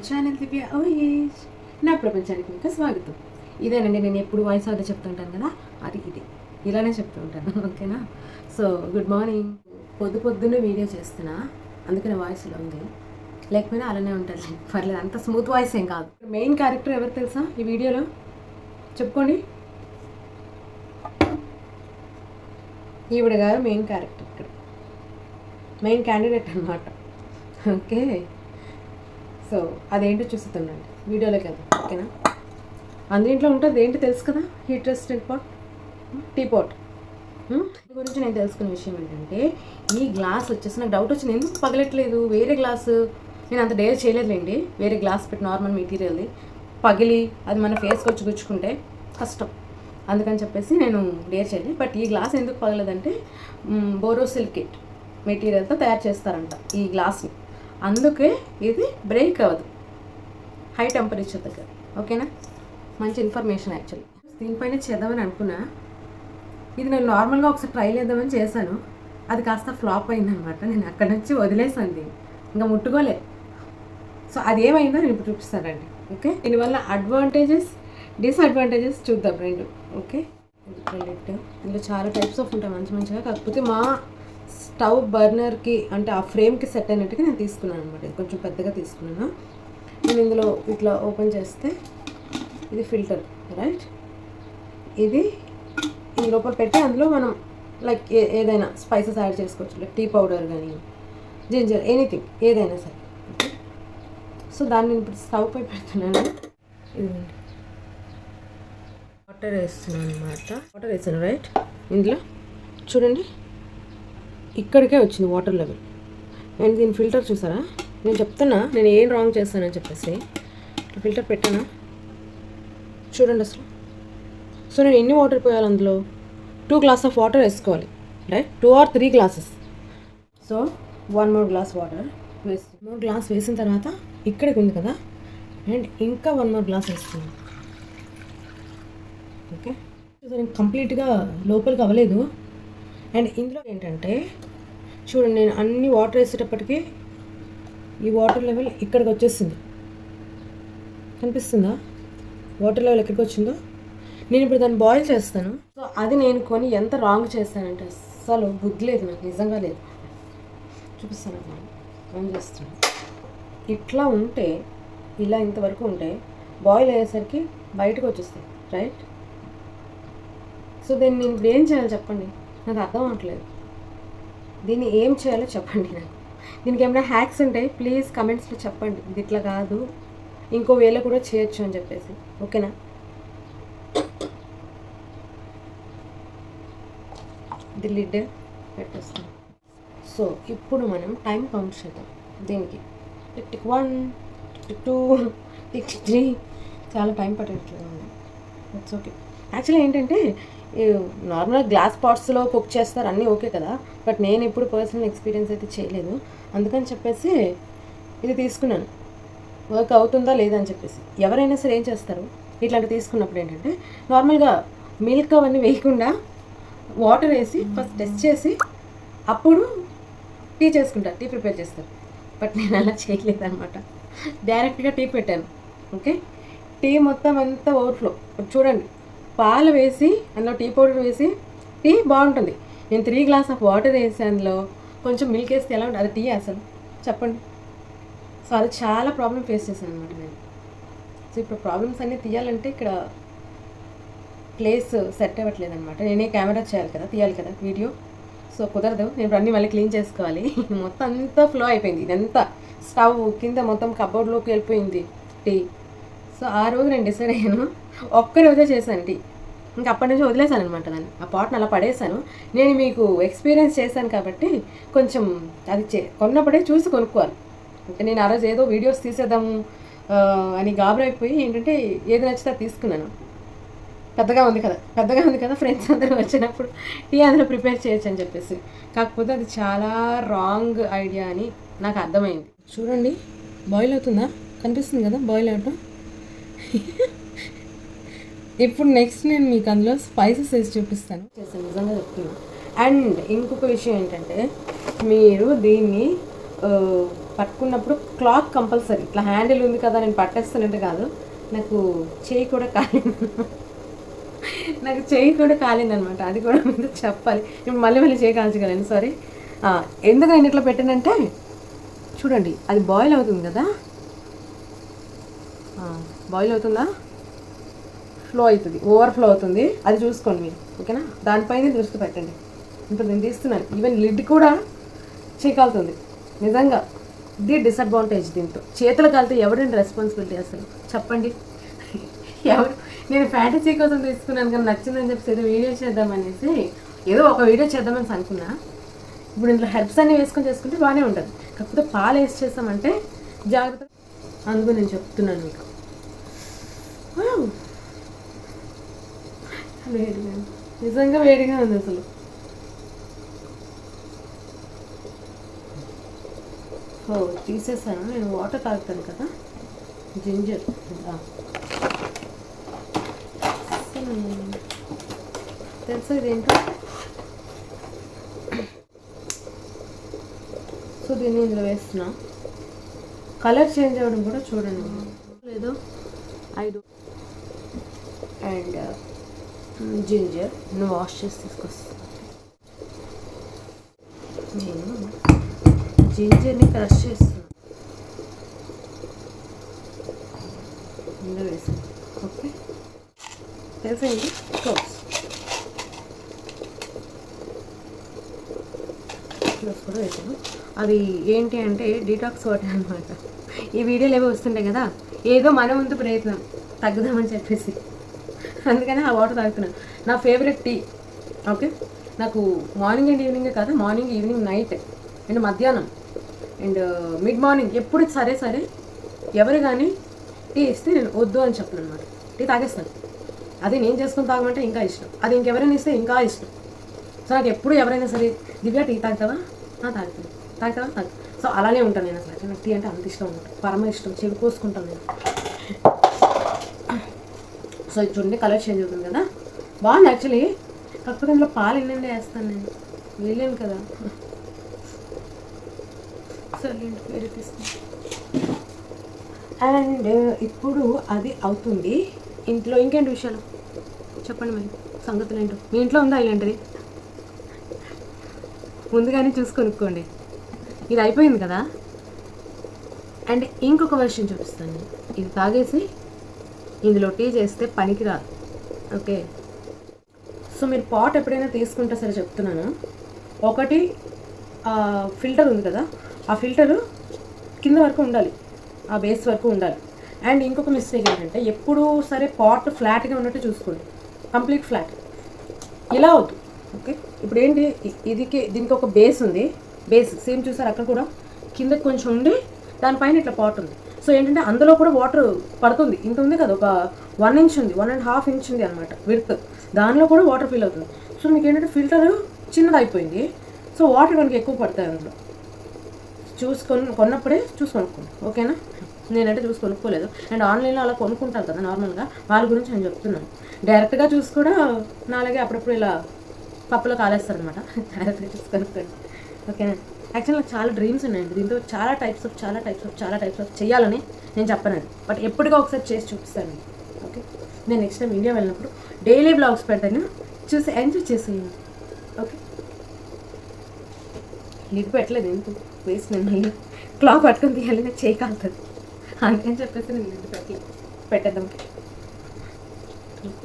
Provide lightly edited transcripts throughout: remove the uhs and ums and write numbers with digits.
My channel దివ్య ఓయేష్. నా ప్రపంచానికి మీకు స్వాగతం. ఇదేనండి నేను ఎప్పుడు వాయిస్ ఓవర్ చెప్తుంటాను కదా, అది ఇది ఇలానే చెప్తూ ఉంటాను. ఓకేనా? So good morning. పొద్దున్నే వీడియో చేస్తున్నా, అందుకనే వాయిస్ ఇలా ఉంది. లేకపోయినా అలానే ఉంటుంది, పర్లేదు. అంత స్మూత్ వాయిస్ ఏం కాదు. మెయిన్ క్యారెక్టర్ ఎవరు తెలుసా ఈ వీడియోలో? చెప్పుకోండి. ఈవిడ గారు మెయిన్ క్యారెక్టర్, ఇక్కడ మెయిన్ క్యాండిడేట్ అనమాట. ఓకే, సో అదేంటో చూస్తుందండి వీడియోలోకి వెళ్దాం. ఓకేనా? అందులో ఉంటుంది ఏంటి తెలుసు కదా, heat resistant pot, tea pot గురించి నేను తెలుసుకున్న విషయం ఏంటంటే, ఈ గ్లాస్ వచ్చేసి నాకు డౌట్ వచ్చింది, ఎందుకు పగలట్లేదు? వేరే గ్లాసు నేను అంత డేర్ చేయలేదులేండి. వేరే గ్లాస్ పెట్టి నార్మల్ మెటీరియల్ది పగిలి అది మన ఫేస్కి వచ్చి గుచ్చుకుంటే కష్టం, అందుకని చెప్పేసి నేను డేర్ చేయలేదు. బట్ ఈ గ్లాస్ ఎందుకు పగలదంటే, బోరోసిలికేట్ మెటీరియల్తో తయారు చేస్తారంట ఈ గ్లాస్ని, అందుకే ఇది బ్రేక్ అవ్వదు హై టెంపరేచర్ దగ్గర. ఓకేనా? మంచి ఇన్ఫర్మేషన్ యాక్చువల్లీ. దీనిపైన చేద్దామని అనుకున్నా. ఇది నేను నార్మల్గా ఒకసారి ట్రై చేద్దామని చేశాను, అది కాస్త ఫ్లాప్ అయిందనమాట. నేను అక్కడ నుంచి వదిలేసాను దీన్ని, ఇంకా ముట్టుకోలే. సో అది ఏమైందో నేను ఇప్పుడు చూపిస్తానండి. ఓకే, దీనివల్ల అడ్వాంటేజెస్ డిసడ్వాంటేజెస్ చూద్దాం రెండు. ఓకే, ఇందులో చాలా టైప్స్ ఆఫ్ ఉంటాయి మంచి మంచిగా. కాకపోతే మా స్టవ్ బర్నర్కి అంటే ఆ ఫ్రేమ్కి సెట్ అయినట్టుగా నేను తీసుకున్నాను అనమాట. ఇది కొంచెం పెద్దగా తీసుకున్నాను. నేను ఇందులో ఇట్లా ఓపెన్ చేస్తే ఇది ఫిల్టర్, రైట్? ఇది ఈ లోపల పెట్టి అందులో మనం లైక్ ఏదైనా స్పైసెస్ యాడ్ చేసుకోవచ్చు, లైక్ టీ పౌడర్ కానీ జింజర్, ఎనీథింగ్ ఏదైనా సరే. ఓకే, సో దాన్ని ఇప్పుడు స్టవ్ పై పెడుతున్నాను. ఇదిగోండి, వాటర్ వేస్తున్నాను అనమాట. వాటర్ వేసాను, రైట్? ఇందులో చూడండి ఇక్కడికే వచ్చింది వాటర్ లెవెల్. అండ్ దీని ఫిల్టర్ చూసారా? నేను చెప్తున్నా నేను ఏం రాంగ్ చేస్తానని చెప్పేసి ఫిల్టర్ పెట్టానా చూడండి అసలు. సో నేను ఎన్ని వాటర్ పోయాలి అందులో? 2 గ్లాస్ ఆఫ్ వాటర్ వేసుకోవాలి, right? 2 or 3 glasses. So 1 more glass water వేసి 1 గ్లాస్ వేసిన తర్వాత ఇక్కడికి ఉంది కదా, అండ్ ఇంకా 1 more గ్లాస్ వేస్తున్నాను. ఓకే, నేను కంప్లీట్గా లోపలికి అవ్వలేదు. అండ్ ఇందులో ఏంటంటే చూడండి, నేను అన్ని వాటర్ వేసేటప్పటికీ ఈ వాటర్ లెవెల్ ఇక్కడికి వచ్చేసింది. కనిపిస్తుందా వాటర్ లెవెల్ ఎక్కడికి వచ్చిందో? నేను ఇప్పుడు దాన్ని బాయిల్ చేస్తాను. సో అది నేను కొని ఎంత రాంగ్ చేస్తానంటే అస్సలు బుద్ధి లేదు నాకు, నిజంగా లేదు. చూపిస్తాను అన్నమాట. ఏం చేస్తాను, ఇట్లా ఉంటే ఇలా ఇంతవరకు ఉంటే బాయిల్ అయ్యేసరికి బయటకు వచ్చేస్తాయి, రైట్? సో దీన్ని నేను ఇప్పుడు ఏం చేయాలో చెప్పండి, నాకు అర్థం అవ్వట్లేదు. దీన్ని ఏం చేయాలో చెప్పండి నాకు. దీనికి ఏమైనా హ్యాక్స్ ఉంటాయి ప్లీజ్ కమెంట్స్లో చెప్పండి. ఇది ఇట్లా కాదు, ఇంకో వేలో కూడా చేయొచ్చు అని చెప్పేసి. ఓకేనా? ఇది లిడ్ పెట్టేస్తాం. సో ఇప్పుడు మనం టైం కౌంట్ చేద్దాం దీనికి. Tick 1, tick 2, tick 3. చాలా టైం పట్టట్లేదు. It's okay. యాక్చువల్లీ ఏంటంటే నార్మల్ గ్లాస్ పాట్స్లో కుక్ చేస్తారు, అన్నీ ఓకే కదా. బట్ నేను ఎప్పుడు పర్సనల్ ఎక్స్పీరియన్స్ అయితే చేయలేదు, అందుకని చెప్పేసి ఇది తీసుకున్నాను. వర్క్ అవుతుందా లేదా అని చెప్పేసి. ఎవరైనా సరే ఏం చేస్తారు ఇట్లాంటి తీసుకున్నప్పుడు ఏంటంటే, నార్మల్గా మిల్క్ అవన్నీ వేయకుండా వాటర్ వేసి ఫస్ట్ టెస్ట్ చేసి అప్పుడు టీ చేసుకుంటారు, టీ ప్రిపేర్ చేస్తారు. బట్ నేను అలా చేయలేదన్నమాట, డైరెక్ట్గా టీ పెట్టాను. ఓకే, టీ మొత్తం అంతా ఓవర్ఫ్లో. చూడండి, పాలు వేసి అందులో టీ పౌడర్ వేసి టీ బాగుంటుంది. నేను 3 గ్లాస్ ఆఫ్ వాటర్ వేసి అందులో కొంచెం మిల్క్ వేస్తే ఎలా ఉంటుంది? అది టీ అసలు చెప్పండి. సో అది చాలా ప్రాబ్లం ఫేస్ చేశాను అనమాట నేను. సో ఇప్పుడు ప్రాబ్లమ్స్ అన్నీ తీయాలంటే ఇక్కడ ప్లేస్ సెట్ అవ్వట్లేదు అనమాట. నేనే కెమెరా చేయాలి కదా, తీయాలి కదా వీడియో. సో కుదరదు, నేను అన్నీ మళ్ళీ క్లీన్ చేసుకోవాలి. మొత్తం అంతా ఫ్లో అయిపోయింది, ఇదంతా స్టవ్ కింద మొత్తం కబోర్డ్లోకి వెళ్ళిపోయింది టీ. సో ఆ రోజు నేను డిసైడ్ అయ్యాను, ఒక్కరోజే చేశాను టీ. ఇంకా అప్పటి నుంచి వదిలేసాను అనమాట దాన్ని, ఆ పాట్ని అలా పడేసాను. నేను మీకు ఎక్స్పీరియన్స్ చేశాను కాబట్టి కొంచెం అది కొన్నప్పుడే చూసి కొనుక్కోవాలి. అంటే నేను ఆ రోజు ఏదో వీడియోస్ తీసేద్దాము అని గాబరైపోయి ఏంటంటే ఏది నచ్చితే తీసుకున్నాను. పెద్దగా ఉంది కదా ఫ్రెండ్స్ అందరూ వచ్చినప్పుడు టీ అందులో ప్రిపేర్ చేయొచ్చు అని చెప్పేసి. కాకపోతే అది చాలా రాంగ్ ఐడియా అని నాకు అర్థమైంది. చూడండి, బాయిల్ అవుతుందా? కనిపిస్తుంది కదా బాయిల్ అవటం. ఇప్పుడు నెక్స్ట్ నేను మీకు అందులో స్పైసెస్ వేసి చూపిస్తాను. నిజంగా చెప్తున్నాను. అండ్ ఇంకొక విషయం ఏంటంటే, మీరు దీన్ని పట్టుకున్నప్పుడు క్లాత్ కంపల్సరీ. ఇట్లా హ్యాండిల్ ఉంది కదా నేను పట్టేస్తానంటే కాదు, నాకు చేయి కూడా కాలిందనమాట. అది కూడా ముందు చెప్పాలి. ఇప్పుడు మళ్ళీ చేయి కాల్చగలను, సారీ. ఎందుకు నేను ఇట్లా పెట్టానంటే చూడండి, అది బాయిల్ అవుతుంది కదా, బాయిల్ అవుతుందా, ఫ్లో అవుతుంది, ఓవర్ఫ్లో అవుతుంది, అది చూసుకోండి మీరు, ఓకేనా. దానిపైన దృష్టి పెట్టండి. ఇప్పుడు నేను తీస్తున్నాను, ఈవెన్ లిడ్ కూడా చీకాలుతుంది. నిజంగా ఇది డిసడ్వాంటేజ్. దీంతో చేతులు కాలితే ఎవరండి రెస్పాన్సిబిలిటీ అసలు చెప్పండి? ఎవరు? నేను ఫ్యాంటసీ కోసం తీసుకున్నాను కానీ నచ్చిందని చెప్పి ఏదో వీడియో చేద్దామనేసి, ఏదో ఒక వీడియో చేద్దామని అనుకున్నా. ఇప్పుడు ఇంట్లో హెర్బ్స్ అన్నీ వేసుకొని చేసుకుంటే బాగానే ఉంటుంది. కాకపోతే పాలు వేసి చేస్తామంటే జాగ్రత్త, అందుకు నేను చెప్తున్నాను మీకు. వేడిగా, నిజంగా వేడిగా ఉంది అసలు. తీసేసాను. నేను వాటర్ తాగుతాను కదా, జింజర్ తెలుసా ఇదేంటో. సో దీన్ని ఇందులో వేస్తున్నా. కలర్ చేంజ్ అవ్వడం కూడా చూడండి లేదు. అండ్ జింజర్ నువ్వు వాష్ చేసి తీసుకొస్తా. నేను జింజర్ని క్రష్ చేస్తున్నా, ఇందులో వేసాను. ఓకే, తెలిసింది. క్లోజ్ కూడా వేసాను. అది ఏంటి అంటే డీటాక్స్ వాటర్ అనమాట. ఈ వీడియోలు ఏవో వస్తుంటాయి కదా, ఏదో మన ముందు ప్రయత్నం తగ్గుదామని చెప్పేసి, అందుకని ఆ వాటర్ తాగుతున్నాను. నా ఫేవరెట్ టీ. ఓకే, నాకు మార్నింగ్ అండ్ ఈవినింగ్ కాదు, మార్నింగ్, ఈవినింగ్, నైట్ అండ్ మధ్యాహ్నం అండ్ మిడ్ మార్నింగ్ ఎప్పుడు సరే ఎవరు కానీ టీ ఇస్తే నేను వద్దు అని చెప్పను అనమాట. టీ తాగేస్తాను. అది నేను చేసుకుని తాగమంటే ఇంకా ఇష్టం, అది ఇంకెవరైనా ఇస్తే ఇంకా ఇష్టం. సో నాకు ఎప్పుడు ఎవరైనా సరే దివ్య టీ తాగుతావా, తాగుతావా. సో అలానే ఉంటాను నేను. అసలు నాకు టీ అంటే అంత ఇష్టం అనమాట, పరమ ఇష్టం, చెవి పోసుకుంటాను నేను. సో ఇది చూడండి, కలర్ చేంజ్ అవుతుంది కదా, బాగుంది యాక్చువల్లీ. కాకపోతే ఇందులో పాలు ఎన్నండి వేస్తాను నేను, వెళ్ళాను కదా. సరే వేరే తీసుకుంటాను. అండ్ ఇప్పుడు అది అవుతుంది. ఇంట్లో ఇంకేంటి విషయాలు చెప్పండి మరి, సంగతులు ఏంటో. మీ ఇంట్లో ఉందా ఇలాంటిది? ముందుగానే చూసి కొనుక్కోండి. ఇది అయిపోయింది కదా. అండ్ ఇంకొక విషయం చూపిస్తాను. ఇది తాగేసి ఇందులో టీ చేస్తే పనికి రాదు. ఓకే, సో మీరు పాట్ ఎప్పుడైనా తీసుకుంటే సరే చెప్తున్నాను. ఒకటి ఫిల్టర్ ఉంది కదా, ఆ ఫిల్టరు కింద వరకు ఉండాలి, ఆ బేస్ వరకు ఉండాలి. అండ్ ఇంకొక మిస్టేక్ ఏంటంటే ఎప్పుడూ సరే పాట్ ఫ్లాట్గా ఉన్నట్టు చూసుకోండి, కంప్లీట్ ఫ్లాట్ ఇలా అవుతుంది. ఓకే, ఇప్పుడు ఏంటి, దీనికి ఒక బేస్ ఉంది, బేస్ సేమ్ చూసారు అక్కడ కూడా కింద కొంచెం ఉండి దానిపైన ఇట్లా పాట్ ఉంది. సో ఏంటంటే అందులో కూడా వాటర్ పడుతుంది. ఇంత ఉంది కదా, ఒక 1 ఇంచ్ ఉంది, 1.5 ఇంచ్ ఉంది అనమాట విడ్త్, దానిలో కూడా వాటర్ ఫిల్ అవుతుంది. సో మీకు ఏంటంటే ఫిల్టర్ చిన్నది అయిపోయింది, సో వాటర్ కనుక ఎక్కువ పడతాయి అందులో. కొన్నప్పుడే చూసి కొనుక్కోండి, ఓకేనా. నేనంటే చూసి కొనుక్కోలేదు. అండ్ ఆన్లైన్లో అలా కొనుక్కుంటారు కదా నార్మల్గా, వాళ్ళ గురించి నేను చెప్తున్నాను. డైరెక్ట్గా చూసి కూడా నాలాగే అప్పుడప్పుడు ఇలా పప్పులో కాలేస్తారనమాట. డైరెక్ట్గా చూసి కొనుక్కోండి, ఓకేనా. యాక్చువల్లీ నాకు చాలా డ్రీమ్స్ ఉన్నాయండి దీంతో, చాలా టైప్స్ ఆఫ్ చేయాలని నేను చెప్పనండి. బట్ ఎప్పటికో ఒకసారి చేసి చూపిస్తాను. ఓకే, నేను నెక్స్ట్ టైం ఇండియా వెళ్ళినప్పుడు డైలీ బ్లాగ్స్ పెడతాను, చూసి ఎంజాయ్ చేసేయండి. ఓకే, లిడ్ పెట్టలేదు ఎందుకు వేస్ట్, నేను మళ్ళీ క్లాక్ పట్టుకొని తీయాలి, నాకు చేయి కాలుతుంది, అందుకని చెప్పేసి నేను లిడ్ పెట్టేద్దాం.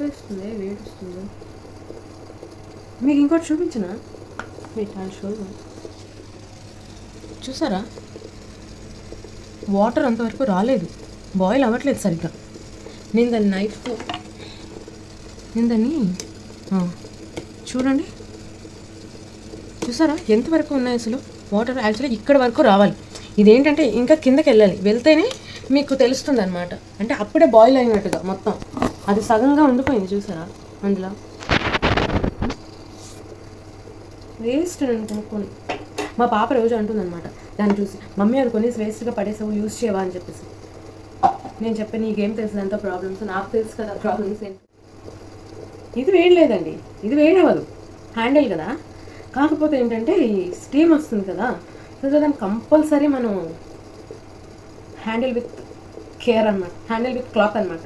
వస్తుంది, వేడిస్తుంది. మీకు ఇంకోటి చూపించిన షో చూసారా, వాటర్ అంతవరకు రాలేదు, బాయిల్ అవ్వట్లేదు సరిగ్గా. నేను దాన్ని చూడండి, చూసారా ఎంతవరకు ఉన్నాయి అసలు వాటర్. యాక్చువల్లీ ఇక్కడ వరకు రావాలి, ఇదేంటంటే ఇంకా కిందకి వెళ్ళాలి, వెళ్తేనే మీకు తెలుస్తుంది అనమాట. అంటే అప్పుడే బాయిల్ అయినట్టుగా మొత్తం, అది సగంగా ఉండిపోయింది చూసారా అందులో. వేస్ట్ నేను కొనుక్కొని, మా పాప రోజు అంటుందన్నమాట దాన్ని చూసి, మమ్మీ అది కొనేసి వేస్ట్గా పడేసావు, యూజ్ చేయవా అని చెప్పేసి. నేను చెప్పాను నీకేం తెలుసు ఎంతో ప్రాబ్లమ్స్, నాకు తెలుసు కదా ప్రాబ్లమ్స్ ఏంటి. ఇది వేయలేదండి, ఇది వేయనవ్వదు, హ్యాండిల్ కదా. కాకపోతే ఏంటంటే ఈ స్టీమ్ వస్తుంది కదా, సో దాన్ని కంపల్సరీ మనం హ్యాండిల్ విత్ కేర్ అనమాట, హ్యాండిల్ విత్ క్లాత్ అనమాట.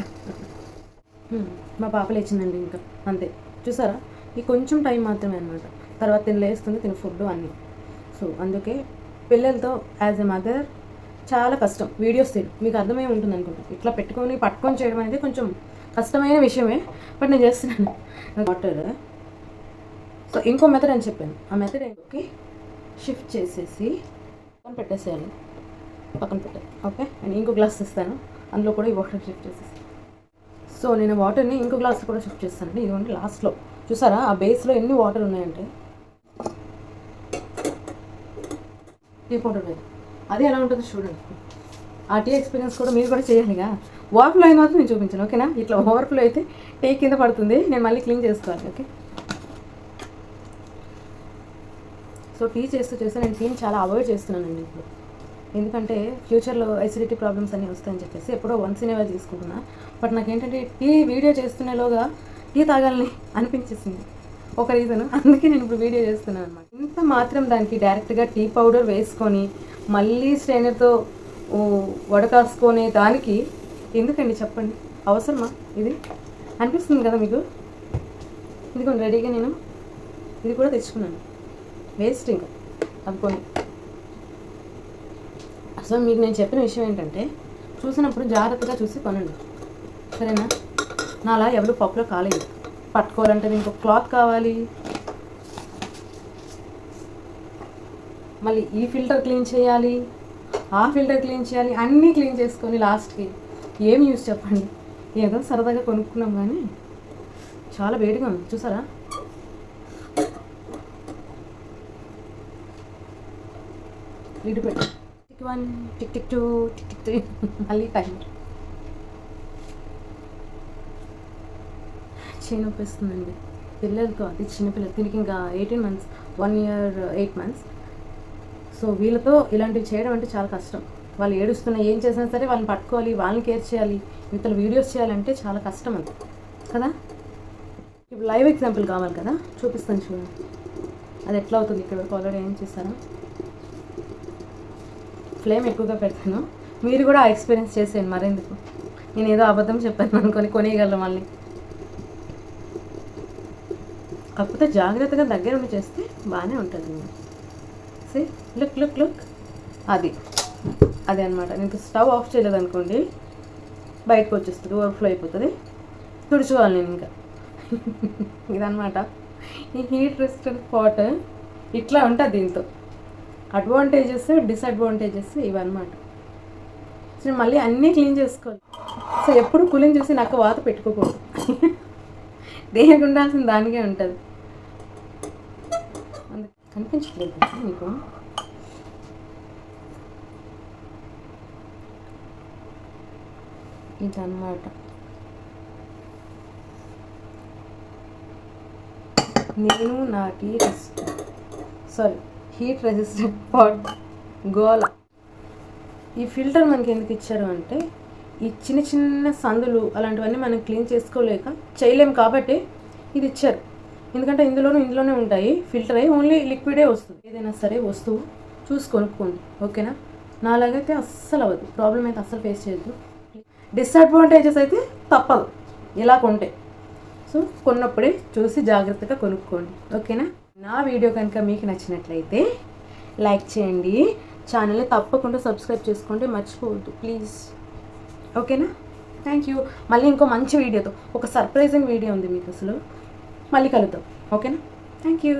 మా పాప లేచిందండి, ఇంకా అంతే. చూసారా, ఈ కొంచెం టైం మాత్రమే అనమాట. తర్వాత తిని లేస్తుంది, తిని ఫుడ్ అన్నీ. సో అందుకే పిల్లలతో యాజ్ ఎ మదర్ చాలా కష్టం వీడియోస్ తీయడం. మీకు అర్థమై ఉంటుంది అనుకుంటా. ఇట్లా పట్టుకొని చేయడం అనేది కొంచెం కష్టమైన విషయమే, బట్ నేను చేస్తున్నాను. వాటర్. సో ఇంకో మెథడ్ అని చెప్పాను, ఆ మెథడ్ ఏంటి, షిఫ్ట్ చేసేసి పక్కన పెట్టేసేయాలి, పక్కన పెట్టాలి. ఓకే, అండ్ ఇంకో గ్లాస్ ఇస్తాను, అందులో కూడా ఈ వాటర్ షిఫ్ట్ చేసేసి. సో నేను వాటర్ని ఇంకో గ్లాస్లో కూడా షిఫ్ట్ చేస్తానండి. ఇదిగోండి లాస్ట్లో చూసారా, ఆ బేస్లో ఎన్ని వాటర్ ఉన్నాయంటే టీ పౌడర్ లేదు. అది ఎలా ఉంటుందో చూడండి. ఆ టీ ఎక్స్పీరియన్స్ కూడా మీరు కూడా చేయాలిగా. ఓవర్ఫ్లో అయిన మాత్రం నేను చూపించాను, ఓకేనా. ఇట్లా ఓవర్ఫ్లో అయితే టీ కింద పడుతుంది, నేను మళ్ళీ క్లీన్ చేసుకోవాలి. ఓకే, సో టీ చేస్తూ నేను టీని చాలా అవాయిడ్ చేస్తున్నానండి ఇప్పుడు. ఎందుకంటే ఫ్యూచర్లో అసిడిటీ ప్రాబ్లమ్స్ అన్నీ వస్తాయని చెప్పేసి ఎప్పుడో వన్స్ ఇన్ ఏ వైల్ తీసుకుంటున్నా. బట్ నాకేంటంటే టీ వీడియో చేస్తున్నలోగా టీ తాగాలని అనిపించేసింది, ఒక రీజన్. అందుకే నేను ఇప్పుడు వీడియో చేస్తున్నాను అనమాట. ఇంత మాత్రం దానికి డైరెక్ట్గా టీ పౌడర్ వేసుకొని మళ్ళీ స్ట్రైనర్తో వడకాసుకొని దానికి ఎందుకండి చెప్పండి, అవసరమా ఇది అనిపిస్తుంది కదా మీకు. ఇదిగోండి రెడీగా నేను ఇది కూడా తెచ్చుకున్నాను, వేస్ట్ ఇంకా అనుకోండి. అసలు మీకు నేను చెప్పిన విషయం ఏంటంటే, చూసినప్పుడు జాగ్రత్తగా చూసి కొనండి, సరేనా. నా అలా ఎవరు పప్పులో కాలేదు. పట్టుకోవాలంటే ఇంకొక క్లాత్ కావాలి, మళ్ళీ ఈ ఫిల్టర్ క్లీన్ చేయాలి, ఆ ఫిల్టర్ క్లీన్ చేయాలి, అన్నీ క్లీన్ చేసుకొని లాస్ట్కి ఏం యూస్ చెప్పండి. ఏదో సరదాగా కొనుక్కున్నాం కానీ చాలా వేడిగా ఉంది చూసారా. లిడ్ పెట్టి tick 1 tick tick 2 tick tick 3 మళ్ళీ టైం నొప్పిస్తుందండి పిల్లలతో. అది చిన్నపిల్లలు, దీనికి ఇంకా 18 months, 1 year 8 months. సో వీళ్ళతో ఇలాంటివి చేయడం అంటే చాలా కష్టం. వాళ్ళు ఏడుస్తున్నా ఏం చేసినా సరే వాళ్ళని పట్టుకోవాలి, వాళ్ళని కేర్ చేయాలి, వీళ్ళ వీడియోస్ చేయాలంటే చాలా కష్టం అంత కదా. ఇప్పుడు లైవ్ ఎగ్జాంపుల్ కావాలి కదా, చూపిస్తాను చూడండి అది ఎట్లా అవుతుంది. ఇక్కడ వరకు ఆల్రెడీ ఏం చేస్తాను, ఫ్లేమ్ ఎక్కువగా పెడతాను. మీరు కూడా ఆ ఎక్స్పీరియన్స్ చేసేయండి. మరెందుకు నేను ఏదో అబద్ధం చెప్పాను అనుకొని కొనేయగలను మళ్ళీ. కాకపోతే జాగ్రత్తగా దగ్గర ఉండి చేస్తే బాగానే ఉంటుంది. సే లుక్ లుక్ లుక్ అది అనమాట. నేను స్టవ్ ఆఫ్ చేయలేదు అనుకోండి, బయటకు వచ్చేస్తుంది, ఓవర్ఫ్లో అయిపోతుంది, తుడుచుకోవాలి నేను ఇంకా. ఇదనమాట ఈ హీట్ రెసిస్టెంట్ పాట్. ఇట్లా ఉంటుంది. దీంతో అడ్వాంటేజెస్ డిసడ్వాంటేజెస్ ఇవన్నమాట. సో మళ్ళీ అన్నీ క్లీన్ చేసుకోవాలి. సో ఎప్పుడు కూలింగ్ చూసి నాకు వాత పెట్టుకోకూడదు. దేనికి ఉండాల్సిన దానికే ఉంటుంది. కనిపించట్లేదు మీకు. ఇదన్నమాట. నేను నా హీట్ రెసిస్టెంట్ పాట్ గోల. ఈ ఫిల్టర్ మనకి ఎందుకు ఇచ్చారు అంటే, ఈ చిన్న చిన్న సందులు అలాంటివన్నీ మనం క్లీన్ చేసుకోలేక చేయలేము కాబట్టి ఇది ఇచ్చారు. ఎందుకంటే ఇందులోనే ఉంటాయి ఫిల్టర్ అయ్యి, ఓన్లీ లిక్విడే వస్తుంది. ఏదైనా సరే వస్తువు చూసి కొనుక్కోండి, ఓకేనా. నాలాగైతే అస్సలు అవ్వదు, ప్రాబ్లం అయితే అస్సలు ఫేస్ చేయొద్దు. డిసడ్వాంటేజెస్ అయితే తప్పదు ఇలా కొంటే. సో కొన్నప్పుడే చూసి జాగ్రత్తగా కొనుక్కోండి, ఓకేనా. నా వీడియో కనుక మీకు నచ్చినట్లయితే లైక్ చేయండి, ఛానల్ని తప్పకుండా సబ్స్క్రైబ్ చేసుకోండి, మర్చిపోవద్దు ప్లీజ్, ఓకేనా. Thank you. మళ్ళీ ఇంకో మంచి వీడియోతో, ఒక సర్ప్రైజింగ్ వీడియో ఉంది మీకు అసలు. మళ్ళీ కలుద్దాం, ఓకేనా. Thank you.